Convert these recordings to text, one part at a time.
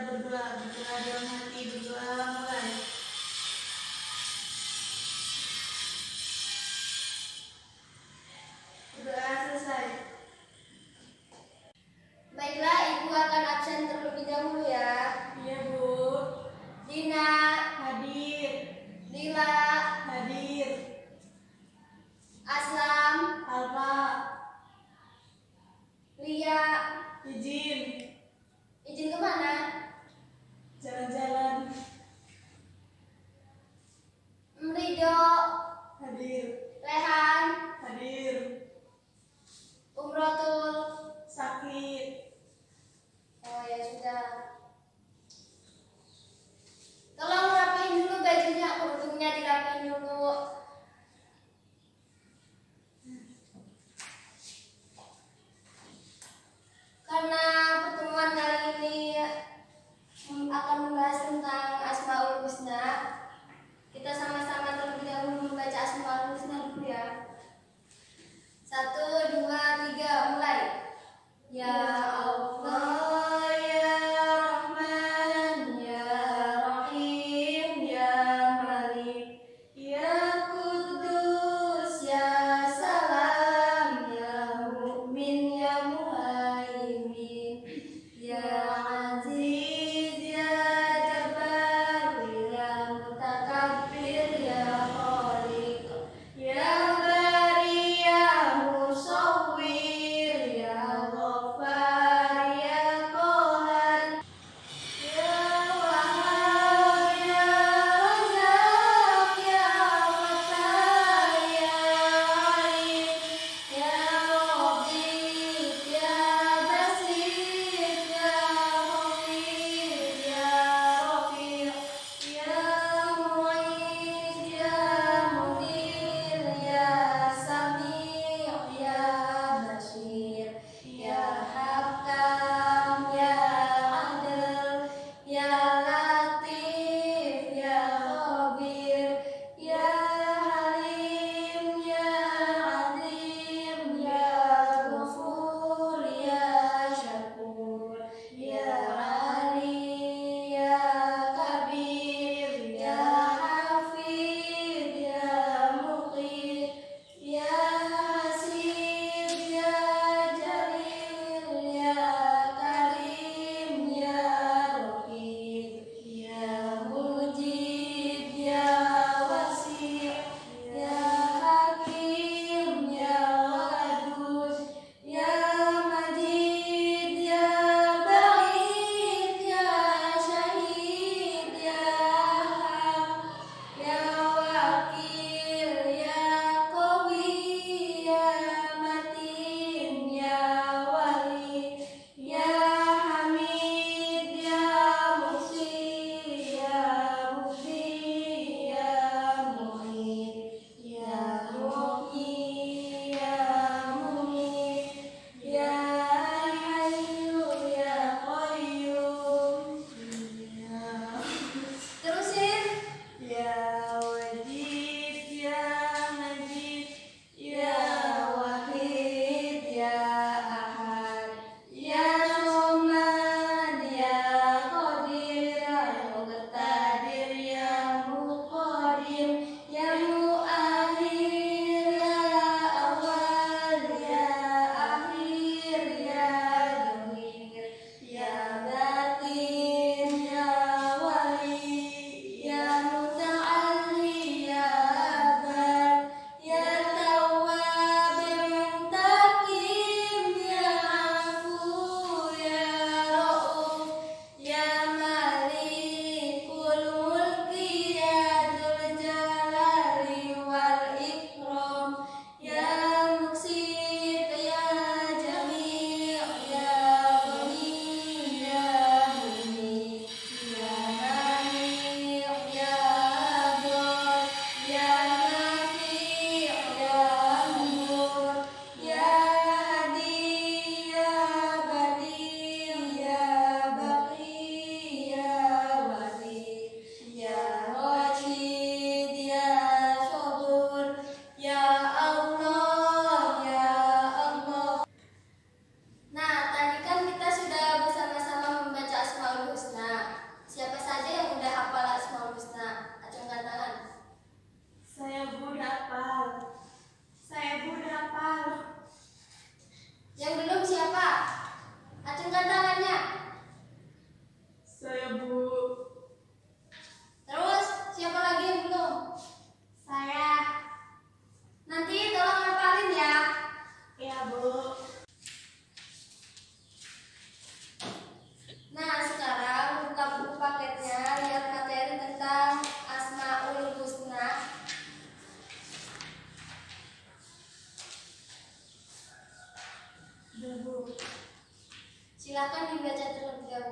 berdoa dalam hati, berdoa mulai. Berdoa selesai. Baiklah, Ibu akan absen terlebih dahulu ya. Iya, Bu. Dina, Hadir. Lila, Hadir. Aslam, Alfa. Lia. Izin. Izin kemana? Jalan-jalan.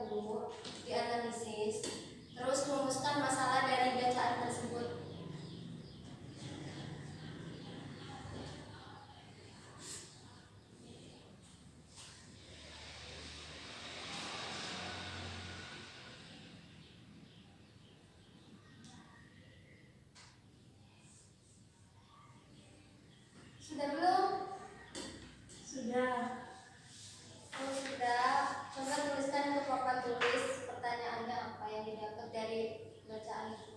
dahulu, dianalisis, terus merumuskan masalah dari bacaan tersebut. Sudah belum? Sudah. Oh, sudah. Coba tuliskan ke papan tulis pertanyaannya apa yang didapat dari bacaan itu.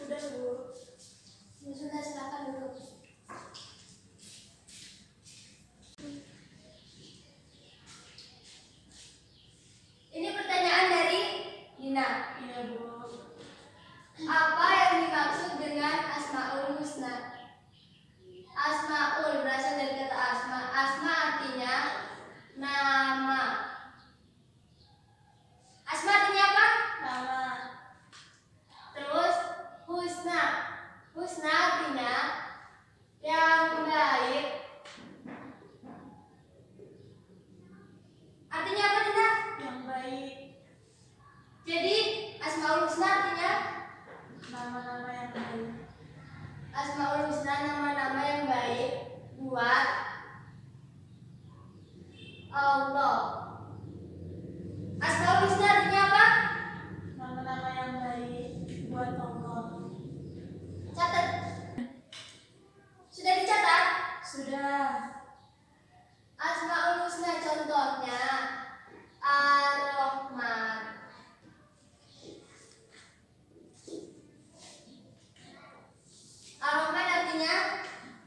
Udah, Bu. Ya sudah, silakan duduk. Ini pertanyaan dari Dina. Iya, Bu. Apa yang dimaksud dengan Asmaul Husna? Asmaul berasal dari kata asma. Asma artinya nama. Asma artinya apa? Nama. Terus husna. Husna artinya yang baik. Artinya apa, Dina? Yang baik. Jadi Asmaul Husna artinya Nama-nama yang baik. Asmaul Husna, nama-nama yang baik buat Allah. Asmaul Husna artinya apa? Nama-nama yang baik buat Allah. Catat. Sudah dicatat? Sudah. Asmaul Husna contohnya Ar-Rahman. Ar-Rahman artinya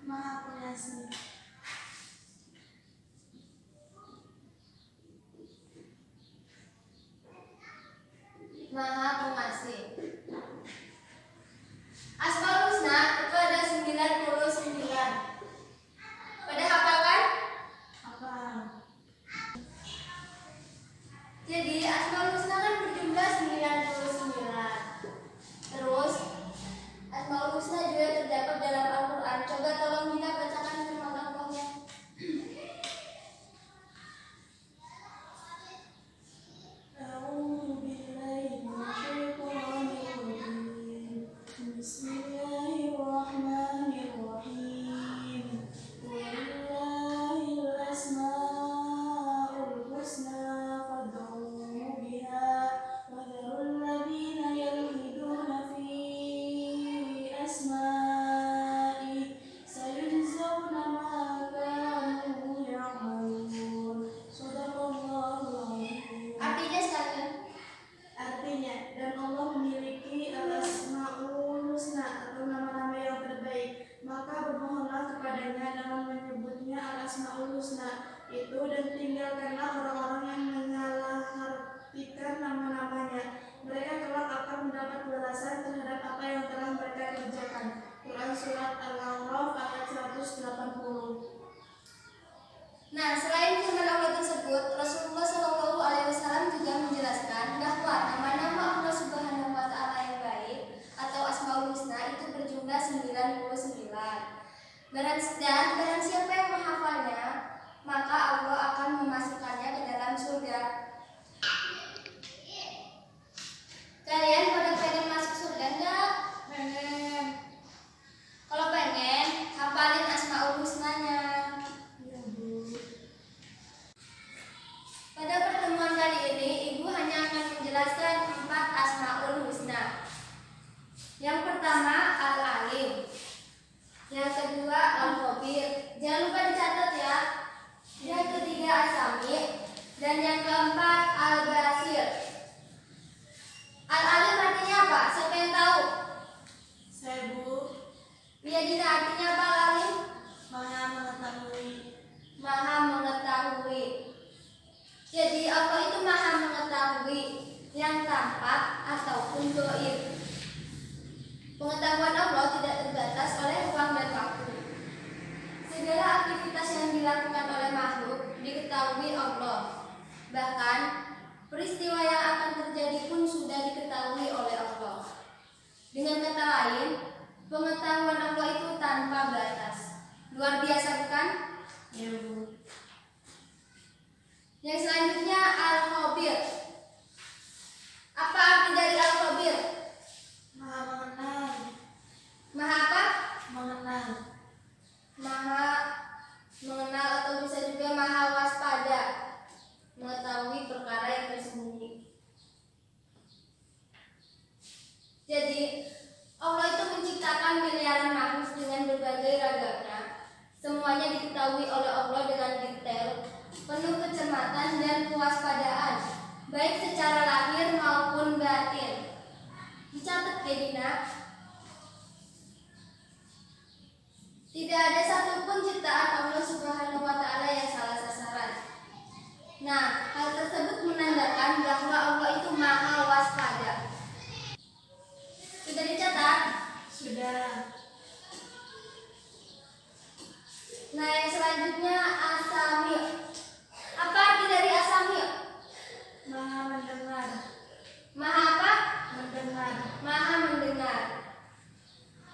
Maha Pengasih. Maha Pengasih. Asmaul Husna itu ada 99. Pada hafalkan? Apa? Jadi Asmaul Husna kan berjumlah 99. Terus Asmaul Husna juga terdapat dalam Al-Quran. Coba tolong Dina bacakan firman Allahnya. A'udzu billahi minasyaitonir rajim. Bismillahirrahmanirrahim. Walillahil asmaul husna fad'uuhu biha wa dharul ladzina yulhiduna fi asma'ihi sayujzauna ma kanu ya'malun. Shadaqallahul azim. Artinya sekalian. Artinya, dan Allah memiliki al-asma'ul husna atau nama-nama yang terbaik. Maka bermohonlah kepadanya dengan menyebutnya al-asma'ul husna itu, dan tinggalkanlah orang-orang yang menyalahartikan nama-namanya. Mereka kelak akan mendapat balasan terhadap apa yang telah mereka kerjakan. Quran Surat Al-A'raf ayat 180. Nah, selain firman Allah tersebut, Rasulullah SAW juga menjelaskan bahwa nama-nama Allah Subhanahu wa Ta'ala yang baik atau Asmaul Husna itu berjumlah 99. Dan barang siapa yang menghafalnya, maka Allah akan memasukkannya ke dalam surga. Kalian pada pengen masuk surga enggak? Pengen. Kalau pengen, hafalin Asmaul Husnanya. Ya, Bu. Pada pertemuan kali ini, Ibu hanya akan menjelaskan 4 Asmaul Husna. Yang pertama, Al-Alim. Yang kedua, Al-Khabir. Jangan lupa dicatat ya. Yang ketiga, As-Sami. Dan yang keempat, Al-Basir. Al-Alim artinya apa? Siapa yang tahu? Pengetahuan Allah tidak terbatas oleh ruang dan waktu. Segala aktivitas yang dilakukan oleh makhluk diketahui Allah. Bahkan peristiwa yang akan terjadi pun sudah diketahui oleh Allah. Dengan kata lain, pengetahuan Allah itu tanpa batas. Luar biasa bukan? Ya, Bu. Yang selanjutnya Al-Khabir. Apa arti dari Al-Khabir? Maha mengenal. Maha apa? Mengenal. Maha mengenal atau bisa juga maha waspada, mengetahui perkara yang tersembunyi. Jadi Allah itu menciptakan miliaran makhluk dengan berbagai ragamnya. Semuanya diketahui oleh Allah dengan detail, penuh kecermatan dan kewaspadaan, baik secara lahir maupun batin. Dicatat ya Dina. Tidak ada satupun ciptaan Allah Subhanahu wa Ta'ala yang salah sasaran. Nah, hal tersebut menandakan bahwa Allah itu maha waspada. Sudah dicatat? Sudah. Nah, yang selanjutnya As-Sami'. Apa arti dari As-Sami'? Maha mendengar. Maha apa? Mendengar. Maha mendengar.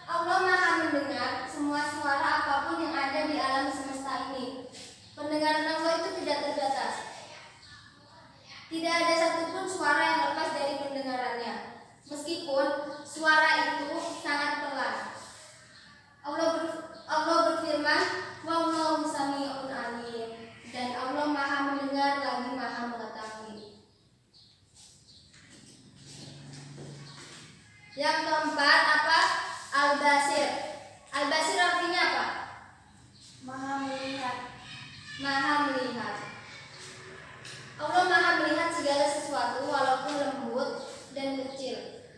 Allah maha mendengar semua suara apapun yang ada di alam semesta ini. Pendengaran Allah itu tidak terbatas. Tidak ada satupun suara yang lepas dari pendengarannya, meskipun suara itu sangat pelan. Allah berfirman, "Wallahu sami'un alim." Dan Allah maha mendengar lagi maha mengetahui. Yang keempat apa? Al-Basir. Al-Basir artinya apa? Maha melihat. Maha melihat. Allah maha melihat segala sesuatu walaupun lembut dan kecil.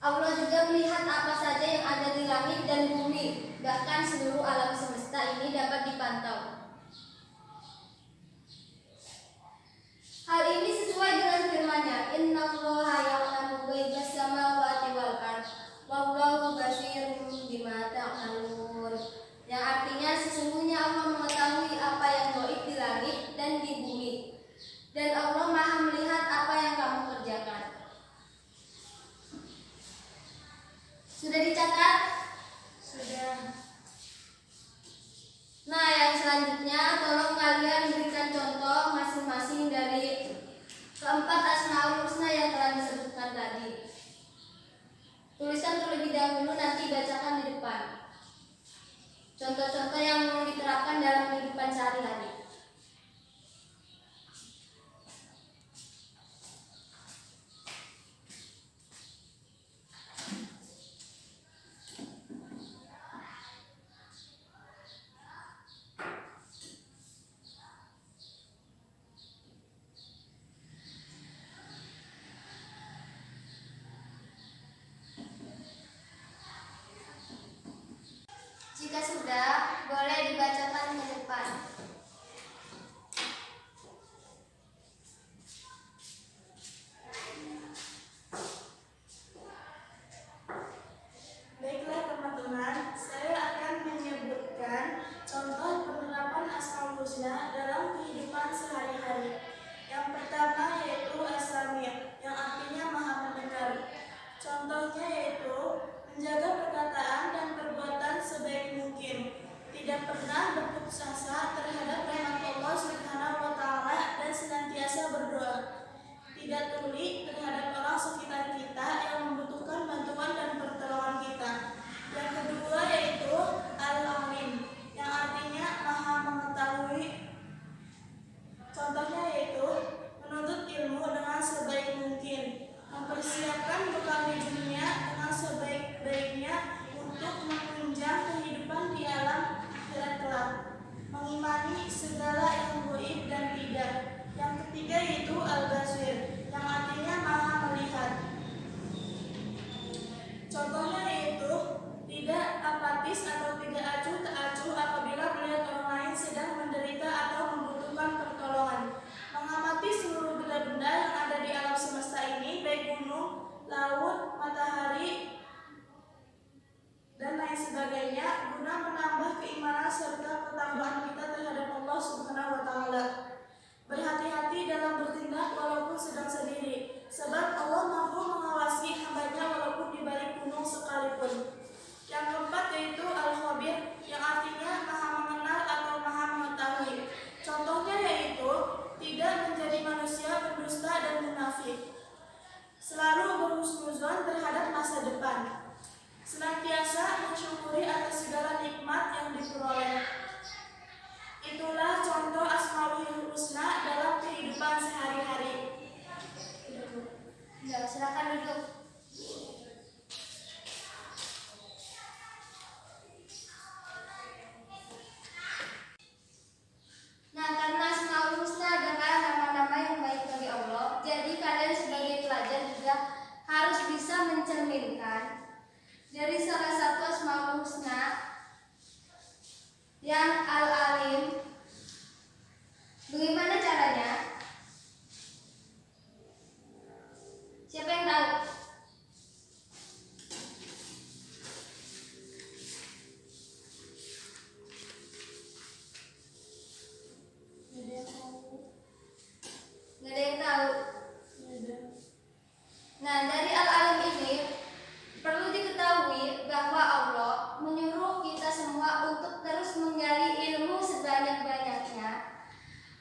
Allah juga melihat apa saja yang ada di langit dan bumi. Bahkan seluruh alam semesta ini dapat dipantau. Hal ini sesuai dengan firman-Nya, "Innallaha ya'lamu ghaibas samawati wal ardh, wallahu basirun bima ta'malun." Yang artinya sesungguhnya Allah mengetahui apa yang gaib di langit dan di bumi, dan Allah maha melihat apa yang kamu kerjakan. Sudah dicatat? Sudah. Nah, yang selanjutnya tolong kalian berikan contoh masing-masing dari keempat Asmaul Husna yang telah disebutkan tadi. Tuliskan terlebih dahulu, nanti bacakan di depan. Contoh-contoh yang mau diterapkan dalam kehidupan sehari-hari. Jika sudah, boleh dibacakan ke depan. Yang keempat yaitu Al-Khabir, yang artinya maha mengenal atau maha mengetahui. Contohnya yaitu tidak menjadi manusia pendusta dan munafik, selalu berhusnuzon terhadap masa depan, senantiasa mensyukuri atas segala nikmat yang diperoleh. Itulah contoh Asmaul Husna dalam kehidupan sehari-hari. Ya, silakan duduk. Nah, karena Asmaul Husna adalah nama-nama yang baik bagi Allah, jadi kalian sebagai pelajar juga harus bisa mencerminkan dari salah satu Asmaul Husna yang Al-Alim. Bagaimana caranya? Siapa yang tahu? Nggak ada yang tahu. Nah, dari Al-Alim ini perlu diketahui bahwa Allah menyuruh kita semua untuk terus menggali ilmu sebanyak-banyaknya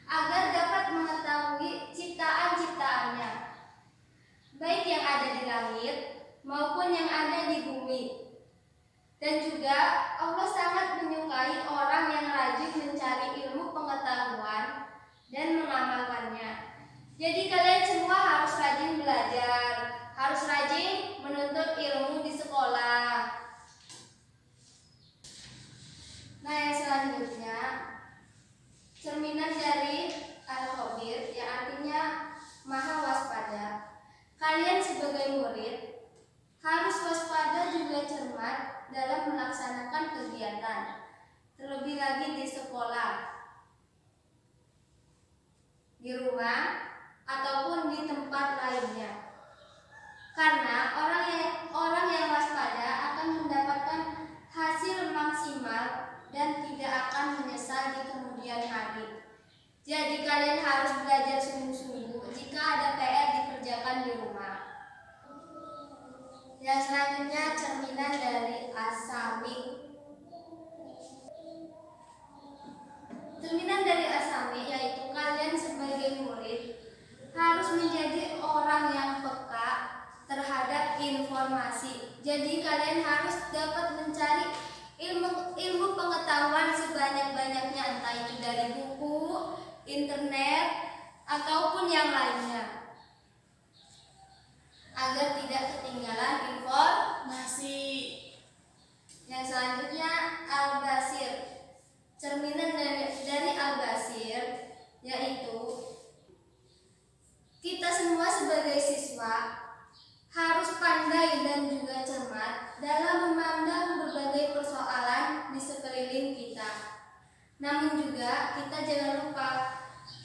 agar dapat mengetahui ciptaan-ciptaannya, baik yang ada di langit maupun yang ada di bumi. Dan juga Allah sangat menyukai orang yang rajin mencari ilmu pengetahuan dan mengamalkannya. Jadi kalian semua harus rajin belajar, harus rajin menuntut ilmu di sekolah. Nah, yang selanjutnya cerminan dari Al-Khabir, yang artinya maha waspada. Kalian sebagai murid harus waspada juga cermat dalam melaksanakan kegiatan, terlebih lagi di sekolah, di rumah, ataupun di tempat lainnya. Karena orang yang waspada akan mendapatkan hasil maksimal dan tidak akan menyesal di kemudian hari. Jadi kalian harus belajar sungguh-sungguh jika ada PR dikerjakan di rumah. Yang selanjutnya cerminan dari As-Sami. Cerminan dari As-Sami yaitu kalian sebagai murid harus menjadi orang yang peka terhadap informasi. Jadi kalian harus dapat mencari ilmu pengetahuan sebanyak-banyaknya, entah itu dari buku, internet, ataupun yang lainnya, agar tidak ketinggalan informasi. Yang selanjutnya Al-Basir. Cerminan dari Al-Basir yaitu kita semua sebagai siswa harus pandai dan juga cermat dalam memandang berbagai persoalan di sekeliling kita. Namun juga kita jangan lupa,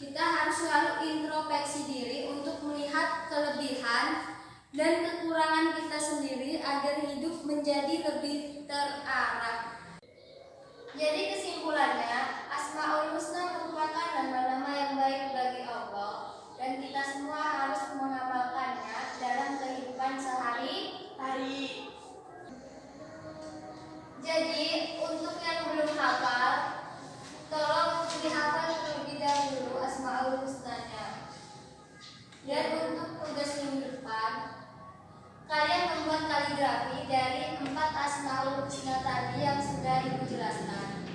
kita harus selalu introspeksi diri untuk melihat kelebihan dan kekurangan kita sendiri agar hidup menjadi lebih terarah. Jadi kesimpulannya, Asmaul Husna merupakan nama-nama yang baik bagi Allah, dan kita semua harus mengamalkannya dalam kehidupan sehari-hari. Jadi untuk yang belum hafal, tolong dihafal terlebih dahulu Asmaul Husnanya. Dan untuk tugas minggu depan, kalian membuat kaligrafi dari 4 Asmaul Husna tadi yang sudah Ibu jelaskan,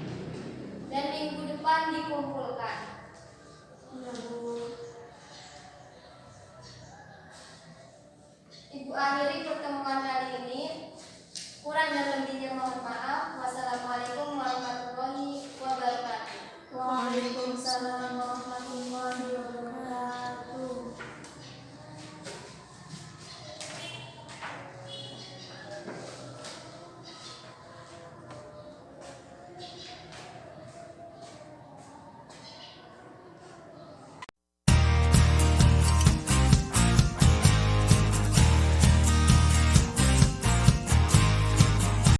dan minggu depan dikumpulkan. Ibu akhiri pertemuan kali ini. Kurang dan lebihnya mohon maaf.